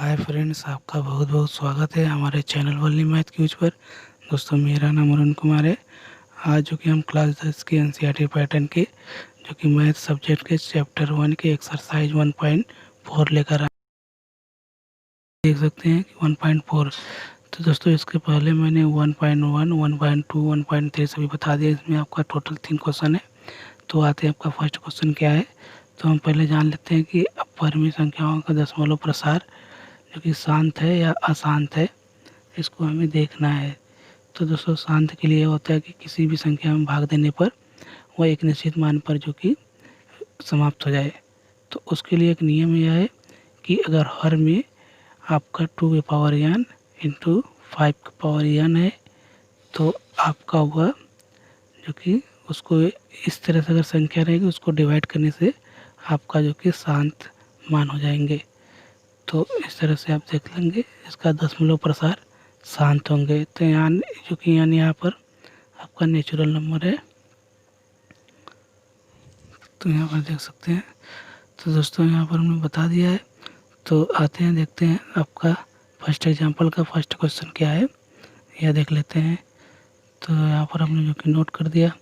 Hi friends, आपका बहुत बहुत स्वागत है हमारे चैनल वनली मैथ क्यूज पर। दोस्तों, मेरा नाम अरुण कुमार है। आज जो कि हम क्लास 10 के एनसीईआरटी पैटर्न के जो कि मैथ सब्जेक्ट के चैप्टर 1 के एक्सरसाइज 1.4 लेकर आए। देख सकते हैं कि 1.4। तो दोस्तों, इसके पहले मैंने 1.1, 1.2, 1.3 सभी बता दिया। इसमें आपका टोटल 3 क्वेश्चन है। तो आते हैं, आपका फर्स्ट क्वेश्चन क्या है। तो हम पहले जान लेते हैं कि अपरिमेय संख्याओं का दशमलव प्रसार जो कि शांत है या अशांत है, इसको हमें देखना है। तो दोस्तों, शांत के लिए होता है कि किसी भी संख्या में भाग देने पर वह एक निश्चित मान पर जो कि समाप्त हो जाए। तो उसके लिए एक नियम यह है कि अगर हर में आपका 2 के पावर n इंटू 5 के पावर n है, तो आपका वह जो कि उसको इस तरह से अगर संख्या रहेगी, उसको डिवाइड करने से आपका जो कि शांत मान हो जाएंगे। तो इस तरह से आप देख लेंगे, इसका दशमलव प्रसार शांत होंगे। तो यहाँ जो कि यहाँ पर आपका नेचुरल नंबर है, तो यहाँ पर देख सकते हैं। तो दोस्तों, यहाँ पर हमने बता दिया है। तो आते हैं, देखते हैं आपका फर्स्ट एग्जांपल का फर्स्ट क्वेश्चन क्या है, यह देख लेते हैं। तो यहाँ पर हमने जो कि नोट कर दिया।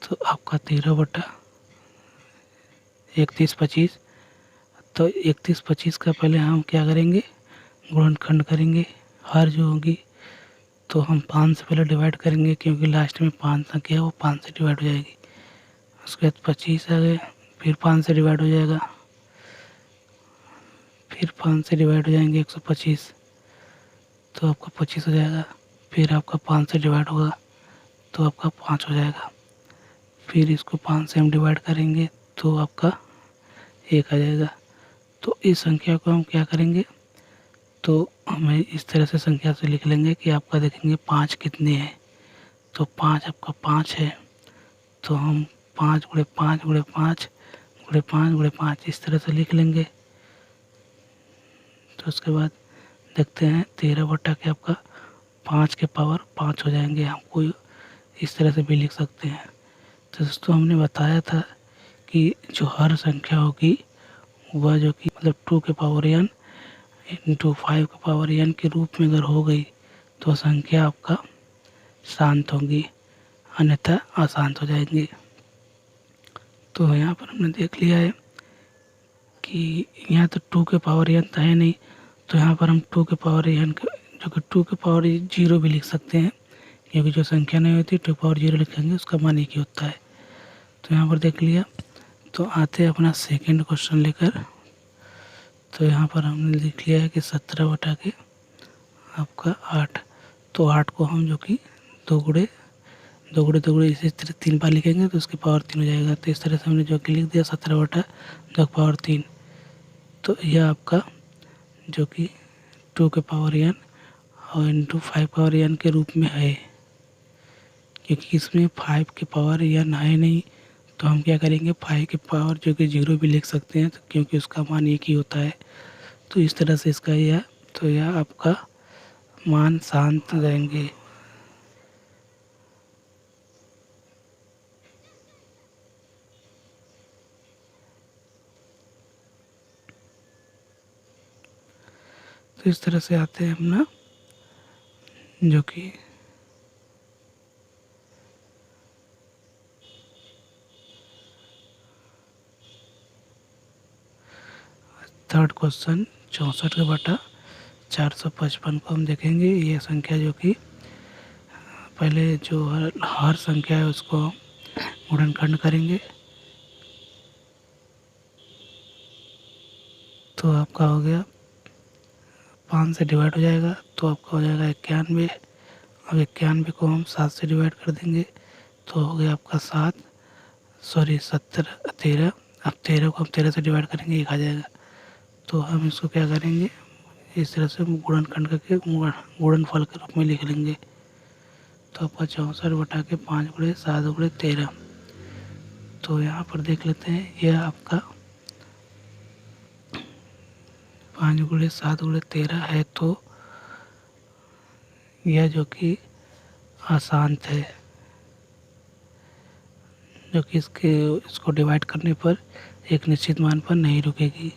तो आपका 13/31/25। तो 31/25 का पहले हम क्या करेंगे, गुणनखंड करेंगे। हर जो होगी तो हम 5 से पहले डिवाइड करेंगे, क्योंकि लास्ट में 5 संख्या है, वो 5 से डिवाइड हो जाएगी। उसके बाद 25 आ गए, फिर 5 से डिवाइड हो जाएगा, फिर 5 से डिवाइड हो जाएंगे 125, तो आपका 25 हो जाएगा। फिर आपका 5 से डिवाइड होगा तो आपका 5 हो जाएगा। फिर इसको 5 से हम डिवाइड करेंगे तो आपका 1 आ जाएगा। तो इस संख्या को हम क्या करेंगे, तो हमें इस तरह से संख्या से लिख लेंगे कि आपका देखेंगे 5 कितने हैं। तो 5 आपका 5 है, तो हम 5 गुणे 5 गुणे 5 गुणे 5 गुणे 5 इस तरह से लिख लेंगे। तो उसके बाद देखते हैं 13 के आपका 5 के पावर 5 हो जाएंगे। हमको इस तरह से भी लिख सकते हैं। तो दोस्तों, हमने बताया था कि जो हर संख्या होगी वह जो कि मतलब 2 के पावर n इंटू 5 के पावर n के रूप में अगर हो गई तो संख्या आपका शांत होगी, अन्यथा अशांत हो जाएंगी। तो यहाँ पर हमने देख लिया है कि यहाँ तो 2 के पावर n तो है नहीं, तो यहाँ पर हम 2 के पावर n जो कि 2 के पावर 0 भी लिख सकते हैं, क्योंकि जो संख्या नहीं होती 2 पावर 0 लिखेंगे उसका मान एक ही होता है। तो यहाँ पर देख लिया। तो आते हैं अपना सेकंड क्वेश्चन लेकर। तो यहाँ पर हमने लिख लिया है कि 17 के आपका 8। तो 8 को हम जो कि दो गुणे इसी तरह 3 बार लिखेंगे तो उसकी पावर 3 हो जाएगा। तो इस तरह से हमने जो कि लिख दिया 17/2 पावर 3। तो यह आपका जो कि 2 के पावर n और इंटू 5 पावर n के रूप में है, क्योंकि इसमें 5 के पावर n है नहीं। तो हम क्या करेंगे, 5 के पावर जो कि 0 भी लिख सकते हैं, तो क्योंकि उसका मान एक ही होता है। तो इस तरह से इसका यह आपका मान शांत रहेंगे। तो इस तरह से आते हैं अपना जो कि थर्ड क्वेश्चन 64/455 को हम देखेंगे। ये संख्या जो कि पहले जो हर संख्या है उसको गुणनखंड करेंगे। तो आपका हो गया 5 से डिवाइड हो जाएगा तो आपका हो जाएगा 91। अब 91 को हम 7 से डिवाइड कर देंगे तो हो गया आपका 13। अब 13 को हम 13 से डिवाइड करेंगे 1 आ जाएगा। तो हम इसको क्या करेंगे, इस तरह से गुणनखंड करके गुणनफल के रूप में लिख लेंगे। तो आपका 64/5 गुणे 7 गुणे 13। तो यहाँ पर देख लेते हैं, यह आपका 5 गुणे 7 गुणे 13 है। तो यह जो कि अशांत है, जो कि इसको डिवाइड करने पर एक निश्चित मान पर नहीं रुकेगी।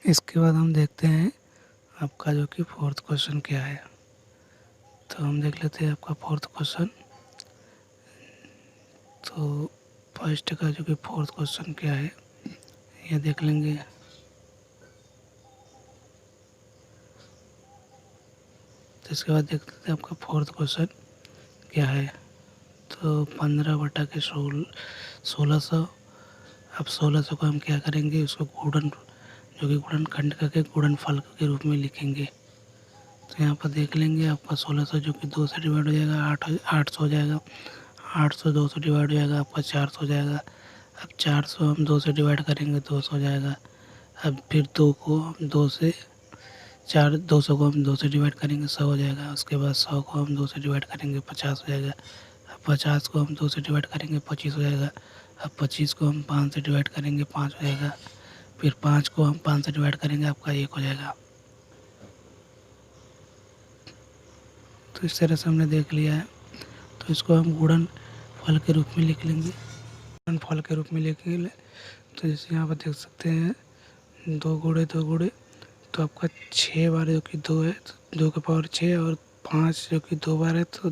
इसके बाद हम देखते हैं आपका जो कि फोर्थ क्वेश्चन क्या है। तो हम देख लेते हैं आपका फोर्थ क्वेश्चन। तो फर्स्ट का जो कि फोर्थ क्वेश्चन क्या है ये देख लेंगे। तो इसके बाद देख लेते हैं आपका फोर्थ क्वेश्चन क्या है। तो 15/16 अब 1600 को हम क्या करेंगे, उसको गुणन जो कि गुणनखंड करके गुणनफल के रूप में लिखेंगे। तो यहाँ पर देख लेंगे आपका 1600 जो कि 2 से डिवाइड हो जाएगा 800 हो जाएगा। 800 2 से डिवाइड हो जाएगा आपका 400 हो जाएगा। अब 400 हम 2 से डिवाइड करेंगे 200 हो जाएगा। अब फिर 2 को हम 2 से 200 को हम 2 से डिवाइड करेंगे 100 हो जाएगा। उसके बाद 100 को हम 2 से डिवाइड करेंगे 50 हो जाएगा। अब 50 को हम 2 से डिवाइड करेंगे 25 हो जाएगा। अब 25 को हम 5 से डिवाइड करेंगे 5 हो जाएगा। फिर 5 को हम 5 से डिवाइड करेंगे आपका 1 हो जाएगा। तो इस तरह से हमने देख लिया है। तो इसको हम गुणन फल के रूप में लिख लेंगे। गुणन फल के रूप में लिखेंगे तो जैसे यहाँ पर देख सकते हैं 2 गुणे तो आपका 6 बार जो कि 2 है तो 2 के पावर 6 और 5 जो कि 2 बार है तो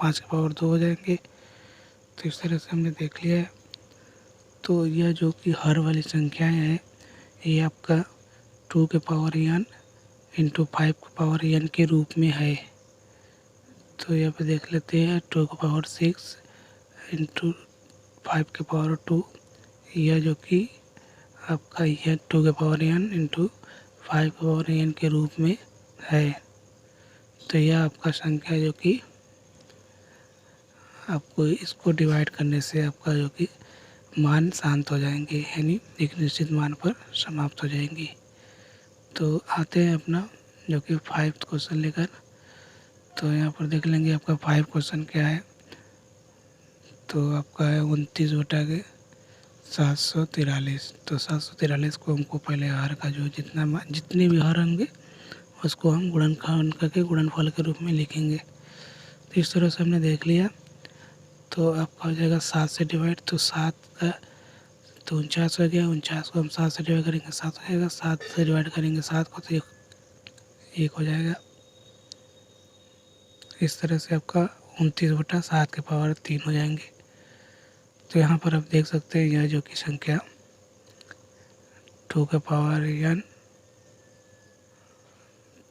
5 के पावर 2 हो जाएंगे। तो इस तरह से हमने देख लिया है। तो यह जो कि हर वाली संख्याएं हैं ये आपका 2 के पावर n इंटू 5 के पावर n के रूप में है। तो यहाँ पे देख लेते हैं 2 के पावर 6 इंटू 5 के पावर 2, यह जो कि आपका यह 2 के पावर n इंटू 5 के पावर n के रूप में है। तो यह आपका संख्या जो कि आपको इसको डिवाइड करने से आपका जो कि मान शांत हो जाएंगे, यानी एक निश्चित मान पर समाप्त हो जाएंगी। तो आते हैं अपना जो कि 5th क्वेश्चन लेकर। तो यहाँ पर देख लेंगे आपका 5 क्वेश्चन क्या है। तो आपका है 29/743। तो 743 को हमको पहले हर का जो जितने भी हर होंगे उसको हम गुणनखंड करके गुणनफल के रूप में लिखेंगे। तो इस तरह से हमने देख लिया। तो आपका हो जाएगा 7 से डिवाइड, तो 7 का तो 49 हो गया। 49 को हम 7 से डिवाइड करेंगे 7 हो जाएगा। 7 से डिवाइड करेंगे 7 को तो 1 हो जाएगा। इस तरह से आपका 29/7 के पावर 3 हो जाएंगे। तो यहाँ पर आप देख सकते हैं यह जो कि संख्या 2 के पावर n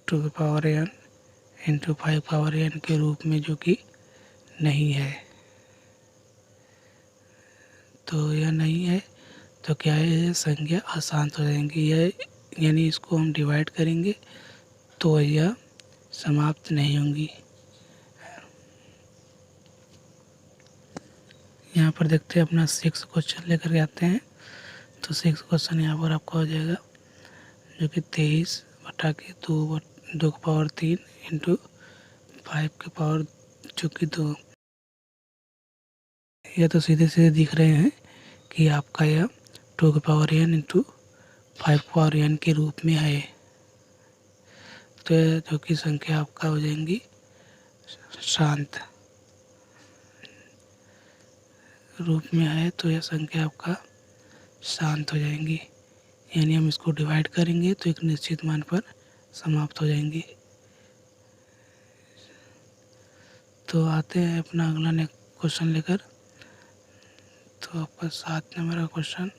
2 के power n into 5 power n के रूप में जो कि नहीं है। तो यह नहीं है तो क्या है, यह संख्या अशांत हो जाएंगी। यह यानी इसको हम डिवाइड करेंगे तो यह समाप्त नहीं होंगी। यहाँ पर देखते हैं अपना 6 क्वेश्चन लेकर के आते हैं। तो 6 क्वेश्चन यहाँ पर आपका हो जाएगा जो कि 23/2 के पावर 3 इंटू 5 के पावर जो कि 2। यह तो सीधे सीधे दिख रहे हैं कि आपका यह 2 के पावर n इंटू 5 के पावर n के रूप में है। तो यह जो कि संख्या आपका हो जाएंगी शांत रूप में है। तो यह संख्या आपका शांत हो जाएंगी, यानी हम इसको डिवाइड करेंगे तो एक निश्चित मान पर समाप्त हो जाएंगी। तो आते हैं अपना अगला नेक्स्ट क्वेश्चन लेकर। तो आपका 7 नंबर का क्वेश्चन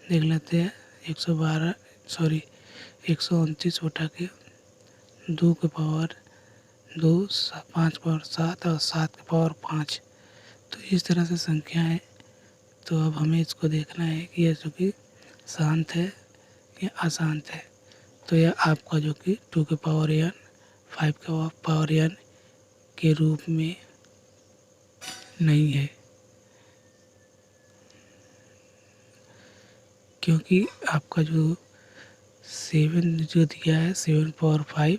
देख लेते हैं। 129/2 के पावर 2 5 पावर 7 और 7 के पावर 5। तो इस तरह से संख्या है। तो अब हमें इसको देखना है कि यह जो कि शांत है या अशांत है। तो यह आपका जो कि 2 के पावर n 5 के पावर n के रूप में नहीं है, क्योंकि आपका जो 7 जो दिया है 7 पावर 5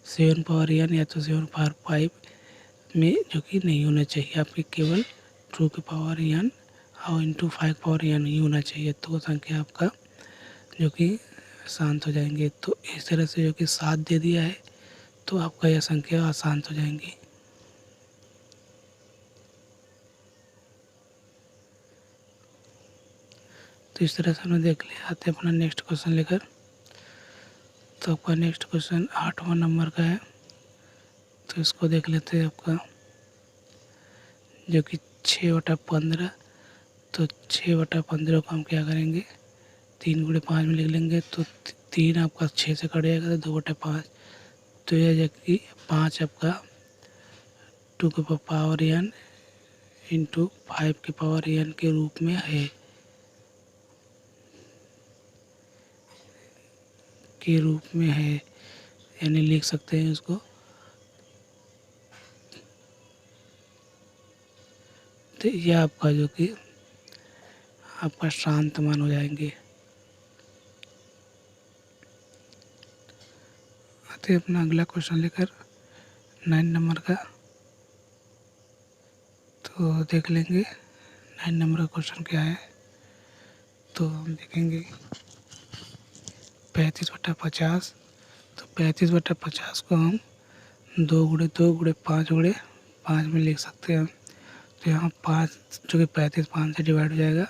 7 पावर n या तो 7 पावर 5 में जो कि नहीं होना चाहिए। आपके केवल 2 के पावर n और इंटू 5 पावर n ही होना चाहिए। तो वो संख्या आपका जो कि शांत हो जाएंगे। तो इस तरह से जो कि 7 दे दिया है तो आपका यह संख्या अशांत हो जाएंगी। तो इस तरह से हमने देख लिया। आते हैं अपना नेक्स्ट क्वेश्चन लेकर। तो आपका नेक्स्ट क्वेश्चन 8वां नंबर का है। तो इसको देख लेते हैं आपका, जो कि 6/15। तो 6/15 को हम क्या करेंगे, 3 × 5 में लिख लेंगे। तो 3 आपका 6 से कट जाएगा, तो 2/5। तो यह जो कि 5 आपका 2n इंटू 5n के रूप में है, यानी लिख सकते हैं इसको। तो यह आपका जो कि आपका शांत मान हो जाएंगे। आते हैं अपना अगला क्वेश्चन लेकर 9 नंबर का। तो देख लेंगे 9 नंबर का क्वेश्चन क्या है। तो हम देखेंगे 35/50। तो 35/50 को हम 2 × 2 × 5 × 5 में लिख सकते हैं। तो यहाँ 5 जो कि 35 5 से डिवाइड हो जाएगा,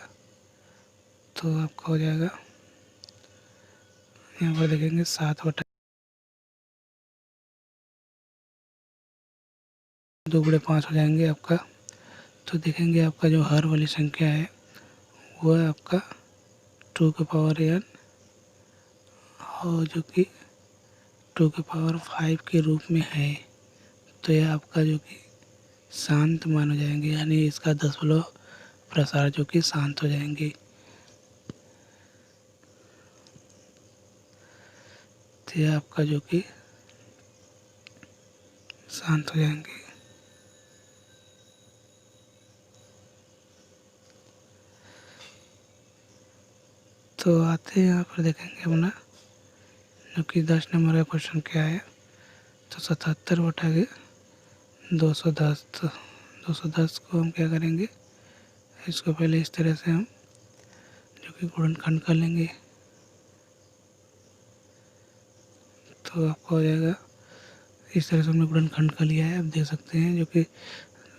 तो आपका हो जाएगा, यहाँ पर देखेंगे 7/2 × 5 हो जाएंगे आपका। तो देखेंगे आपका जो हर वाली संख्या है वो है आपका 2n, और जो कि 2n/5 के रूप में है। तो यह आपका जो कि शांत मान हो जाएंगे, यानी इसका दशमलव प्रसार जो कि शांत हो जाएंगे। तो यह आपका जो कि शांत हो जाएंगे। तो आते हैं यहाँ पर देखेंगे अपना जो कि 10 नंबर का क्वेश्चन क्या है। तो 77/210। तो 210 को हम क्या करेंगे, इसको पहले इस तरह से हम जो कि गुणनखंड कर लेंगे। तो आपको हो जाएगा, इस तरह से हमने गुणनखंड कर लिया है। आप देख सकते हैं जो कि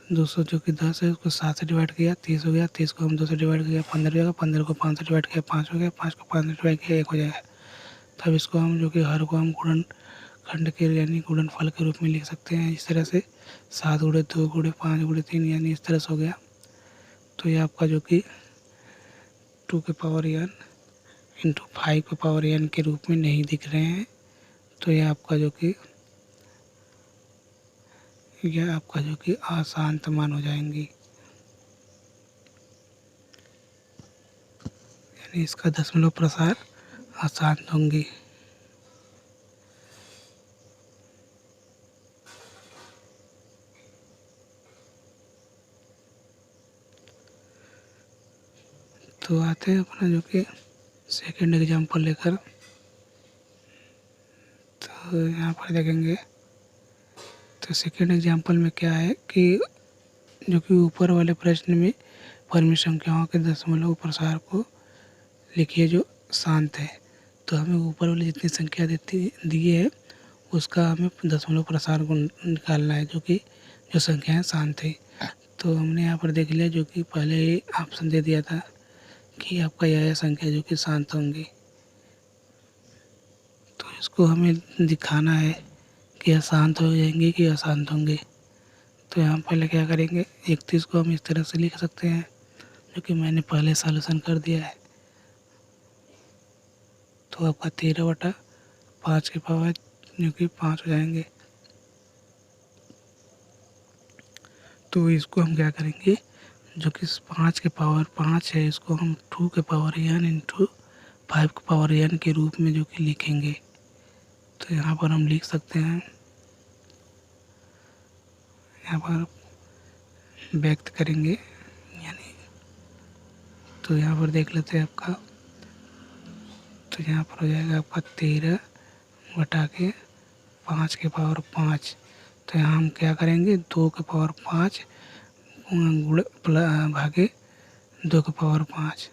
200 जो कि 10 है उसको 7 से डिवाइड किया, 30 हो गया। 30 को हम 2 से डिवाइड किया, 15 हो जाएगा। 15 को 5 से डिवाइड किया, 5 हो गया। 5 को 5 से डिवाइड किया, 1 हो जाएगा। तब इसको हम जो कि हर को हम गुणनखंड के यानी गुणनफल के रूप में लिख सकते हैं इस तरह से, 7 × 2 × 5 × 3, यानी इस तरह से हो गया। तो ये आपका जो कि 2n इंटू 5n के रूप में नहीं दिख रहे हैं। तो यह आपका जो कि अशांत मान हो जाएंगी, यानी इसका दशमलव प्रसार अशांत होंगी। तो आते हैं अपना जो कि सेकेंड एग्जाम्पल लेकर। तो यहाँ पर देखेंगे, तो सेकेंड एग्जाम्पल में क्या है कि जो कि ऊपर वाले प्रश्न में परिमित संख्याओं के दशमलव प्रसार को लिखिए जो शांत है। तो हमें ऊपर वाली जितनी संख्या दी है उसका हमें दशमलव प्रसार को निकालना है, जो कि जो संख्याएँ शांत है। तो हमने यहाँ पर देख लिया जो कि पहले ही ऑप्शन दे दिया था कि आपका यह संख्या जो कि शांत होंगी। तो इसको हमें दिखाना है कि अशांत हो जाएंगे कि अशांत होंगे। तो यहाँ पहले क्या करेंगे, 31 को हम इस तरह से लिख सकते हैं जो कि मैंने पहले सॉल्यूशन कर दिया है। तो आपका 13/5 के पावर जो कि 5 हो जाएंगे। तो इसको हम क्या करेंगे, जो कि 5 के पावर 5 है इसको हम 2n इंटू 5n के रूप में जो कि लिखेंगे। तो यहाँ पर हम लिख सकते हैं, यहाँ पर व्यक्त करेंगे यानी। तो यहाँ पर देख लेते हैं आपका, तो यहाँ पर हो जाएगा आपका 13/5 के पावर 5। तो यहाँ हम क्या करेंगे, 2 के पावर 5 भागे 2 के पावर 5।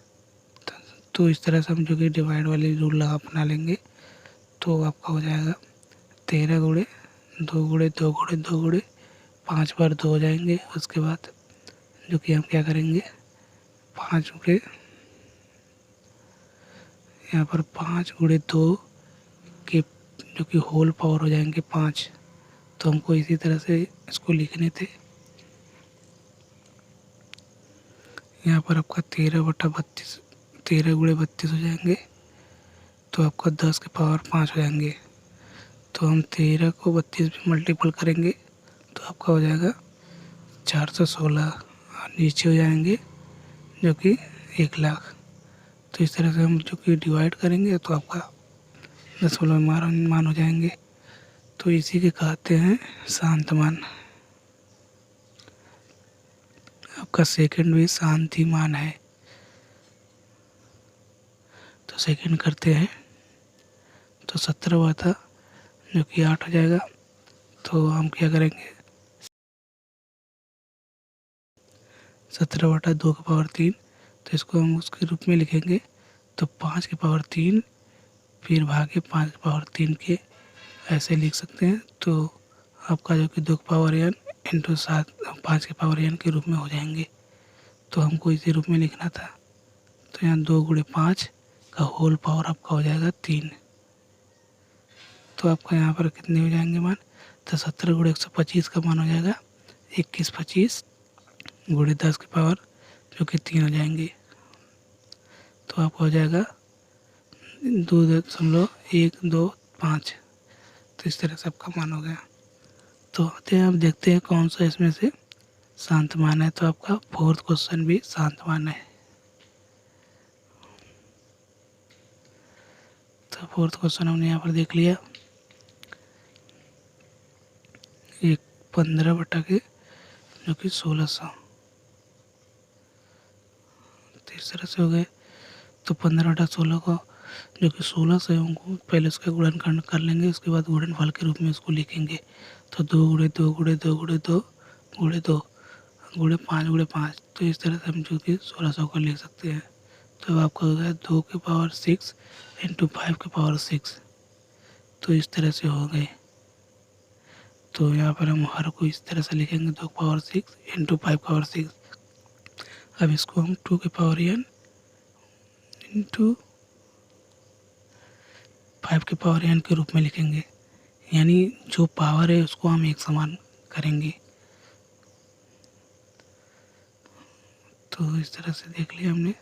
तो इस तरह से हम जो कि डिवाइड वाली रूल अपना लेंगे। तो आपका हो जाएगा 13 × 2 × 2 × 2 × 5 बार 2 हो जाएंगे। उसके बाद जो कि हम क्या करेंगे, 5 × यहाँ पर 5 × 2 के जो कि होल पावर हो जाएंगे 5। तो हमको इसी तरह से इसको लिखने थे। यहाँ पर आपका 13/32 13 × 32 हो जाएंगे, तो आपका 10 के पावर 5 हो जाएंगे। तो हम 13 को 32 में मल्टीपल करेंगे तो आपका हो जाएगा 416 और नीचे हो जाएंगे जो कि 1,00,000। तो इस तरह से हम जो कि डिवाइड करेंगे तो आपका दशमलव में मान हो जाएंगे। तो इसी के कहते हैं शांत मान। आपका सेकंड भी शांति मान है। तो सेकंड करते हैं तो 17 हुआ था जो कि 8 हो जाएगा। तो हम क्या करेंगे 17/2 की पावर 3, तो इसको हम उसके रूप में लिखेंगे तो 5 की पावर 3 फिर भागे 5 की पावर 3 के ऐसे लिख सकते हैं। तो आपका जो कि 2 की पावर n इंटू 7 5 की पावर n के रूप में हो जाएंगे। तो हमको इसी रूप में लिखना था। तो यहाँ 2 × 5 का होल पावर आपका हो जाएगा 3। तो आपका यहाँ पर कितने हो जाएंगे मान, तो 17 × 125 का मान हो जाएगा 2125 × 10 की पावर जो कि 3 हो जाएंगे। तो आपका हो जाएगा 2.125। तो इस तरह से आपका मान हो गया। तो आते हैं, अब देखते हैं कौन सा इसमें से शांत मान है। तो आपका फोर्थ क्वेश्चन भी शांत मान है। तो फोर्थ क्वेश्चन हमने यहाँ पर देख लिया। एक 15/के जो कि 1600, तो इस तरह से हो गए। तो 15/16 को जो कि 16 से हमको पहले उसका गुणनखंड कर लेंगे, उसके बाद गुणनफल के रूप में उसको लिखेंगे। तो 2 × 2 × 2 × 2 × 2 × 5 × 5। तो इस तरह से हम जो कि 1600 को लिख सकते हैं। तो आपका हो गया 2 की पावर 6 इंटू 5 की पावर 6। तो इस तरह से हो गए। तो यहाँ पर हम हर को इस तरह से लिखेंगे 2 की पावर 6 इंटू 5 की पावर 6। अब इसको हम 2 की पावर n इंटू 5 की पावर n के रूप में लिखेंगे, यानी जो पावर है उसको हम एक समान करेंगे। तो इस तरह से देख लिया हमने।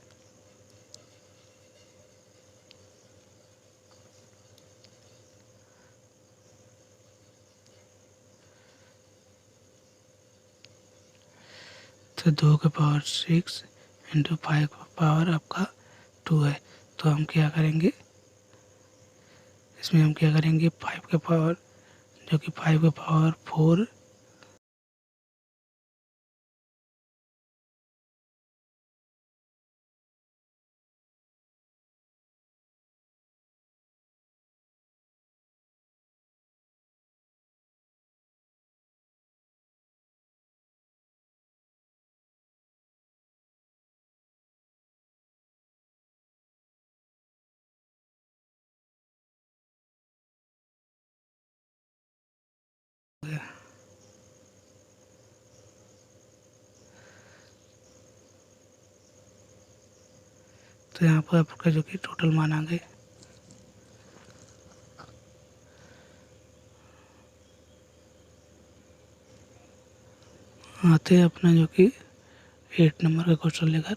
तो 2 की पावर 6 इंटू 5 की पावर आपका 2 है। तो हम क्या करेंगे इसमें, हम क्या करेंगे 5 के पावर जो कि 5 के पावर 4 हो गया। तो यहाँ पर आपका जो कि टोटल मान आ गए। आते हैं अपना जो कि 8 नंबर का क्वेश्चन लेकर।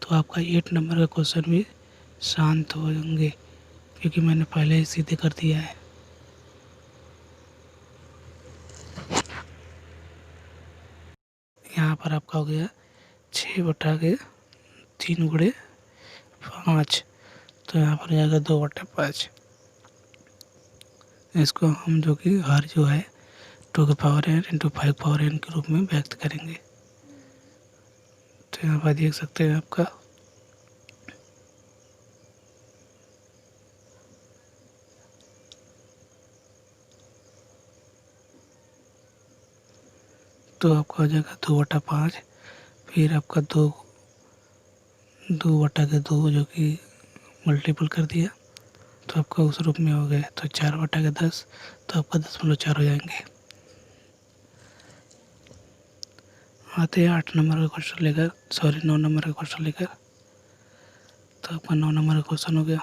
तो आपका 8 नंबर का क्वेश्चन भी शांत होंगे क्योंकि मैंने पहले ही सीधे कर दिया है। यहाँ पर आपका हो गया 6/3 × 5। तो यहाँ पर जाएगा 2/5। इसको हम जो कि हर जो है 2 की power n into 5 power n के रूप में व्यक्त करेंगे। तो यहाँ पर देख सकते हैं आपका तो आपका हो जाएगा 2/5। फिर आपका 2/2 जो कि मल्टीपल कर दिया तो आपका उस रूप में हो गया। तो 4/10 तो आपका 10.4 हो जाएंगे। आते हैं 8 नंबर का क्वेश्चन लेकर, 9 नंबर का क्वेश्चन लेकर। तो आपका 9 नंबर का क्वेश्चन हो गया।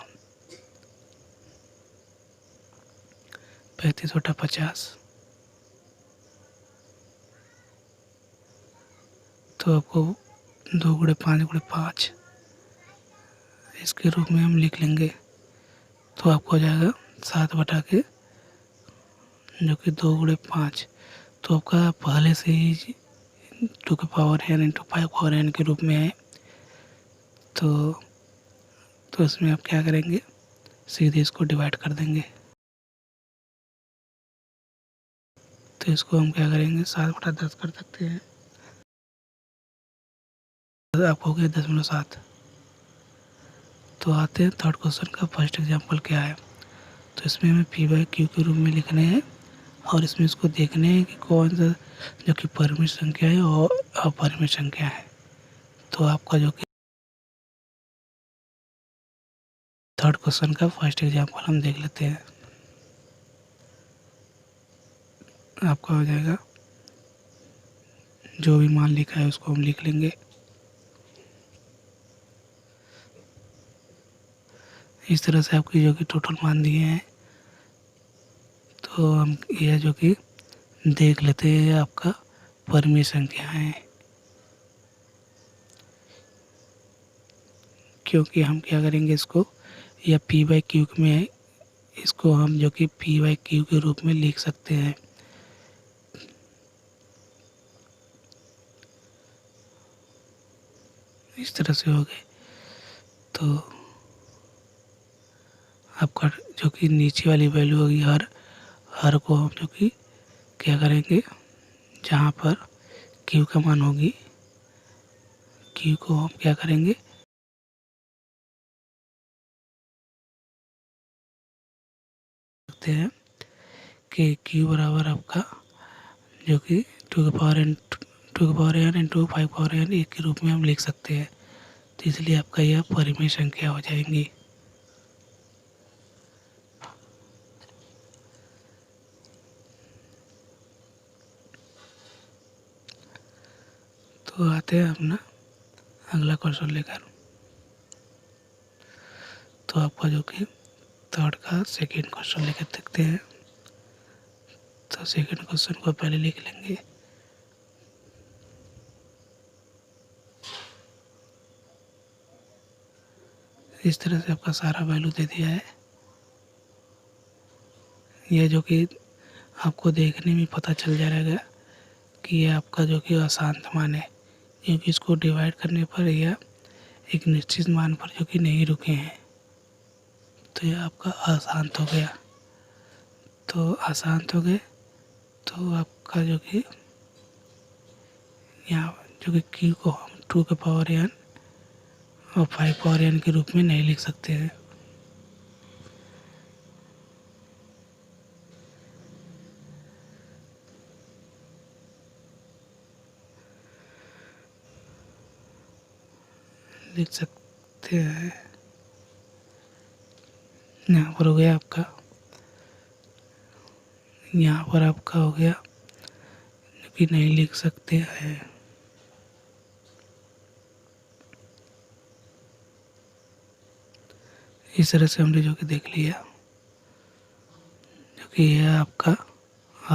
35 बटा 50, तो आपको 2 गुणे 5 गुणे 5 इसके रूप में हम लिख लेंगे। तो आपको हो जाएगा 7 बटा के जो कि 2 गुणे 5। तो आपका पहले से ही 2 के power n into 5 power n के रूप में है। तो इसमें आप क्या करेंगे, सीधे इसको डिवाइड कर देंगे। तो इसको हम क्या करेंगे, 7 बटा 10 कर सकते हैं। तो आपको हो गया 10.7। तो आते हैं थर्ड क्वेश्चन का फर्स्ट एग्जांपल क्या है। तो इसमें हमें पी बाई क्यू के रूप में लिखने हैं और इसमें इसको देखने हैं कि कौन सा जो कि परिमित संख्या है और अपरिमित संख्या है। तो आपका जो कि थर्ड क्वेश्चन का फर्स्ट एग्जांपल हम देख लेते हैं। आपका हो जाएगा जो भी मान लिखा है उसको हम लिख लेंगे। इस तरह से आपकी जो कि टोटल मान दिए हैं। तो हम यह जो कि देख लेते हैं आपका परिमित संख्या है, क्योंकि हम क्या करेंगे इसको, या पी बाई क्यू में है, इसको हम जो कि पी बाई क्यू के रूप में लिख सकते हैं। इस तरह से हो गए। तो आपका जो कि नीचे वाली वैल्यू होगी हर को हम जो कि क्या करेंगे, जहाँ पर क्यू का मान होगी क्यू को हम क्या करेंगे, सकते हैं कि क्यू बराबर आपका जो कि 2 के power n into 5 power n एक के रूप में हम लिख सकते हैं। तो इसलिए आपका यह परिमेय संख्या हो जाएंगी। तो आते हैं अपना अगला क्वेश्चन लेकर। तो आपका जो कि थर्ड का सेकेंड क्वेश्चन लेकर देखते हैं। तो सेकेंड क्वेश्चन को पहले लिख लेंगे। इस तरह से आपका सारा वैल्यू दे दिया है। यह जो कि आपको देखने में पता चल जाएगा कि यह आपका जो कि अशांत मान है, क्योंकि इसको डिवाइड करने पर यह एक निश्चित मान पर जो कि नहीं रुके हैं। तो यह आपका अशांत हो गया। तो अशांत हो गए तो आपका जो कि यहाँ जो कि क्यू को हम 2 के पावर n और 5 पावर n के रूप में नहीं लिख सकते हैं। लिख सकते हैं, यहाँ पर हो गया आपका, यहाँ पर आपका हो गया जो कि नहीं लिख सकते हैं। इस तरह से हमने जो कि देख लिया जो कि यह आपका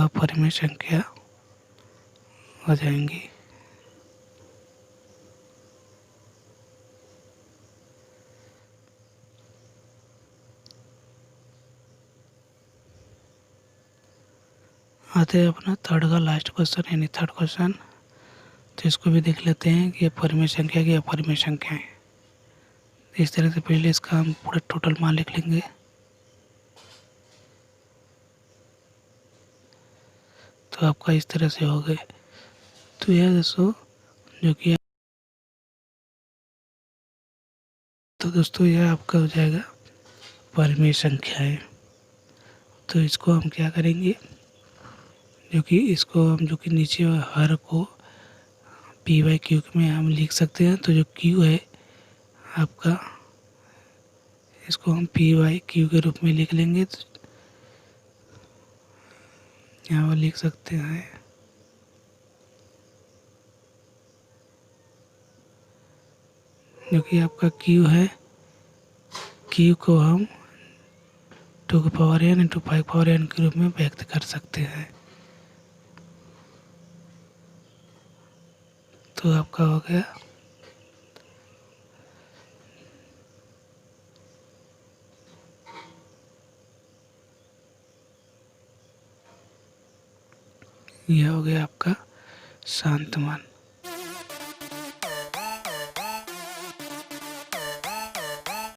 अपरिमेय संख्या हो जाएंगी। आते हैं अपना थर्ड का लास्ट क्वेश्चन यानी थर्ड क्वेश्चन। तो इसको भी देख लेते हैं कि ये परिमेय संख्या की अपरिमेय संख्या है। इस तरह से पहले इसका हम पूरा टोटल मान लिख लेंगे। तो आपका इस तरह से हो गए। तो यह दोस्तों जो कि तो दोस्तों यह आपका हो जाएगा परिमेय संख्या है। तो इसको हम क्या करेंगे, जो कि इसको हम जो कि नीचे हर को पी बाई क्यू में हम लिख सकते हैं। तो जो क्यू है आपका, इसको हम पी बाई क्यू के रूप में लिख लेंगे। तो यहाँ पर लिख सकते हैं जो कि आपका क्यू है, क्यू को हम 2 की power n into 5 power n के रूप में व्यक्त कर सकते हैं। तो आपका हो गया यह हो गया आपका शांत मान।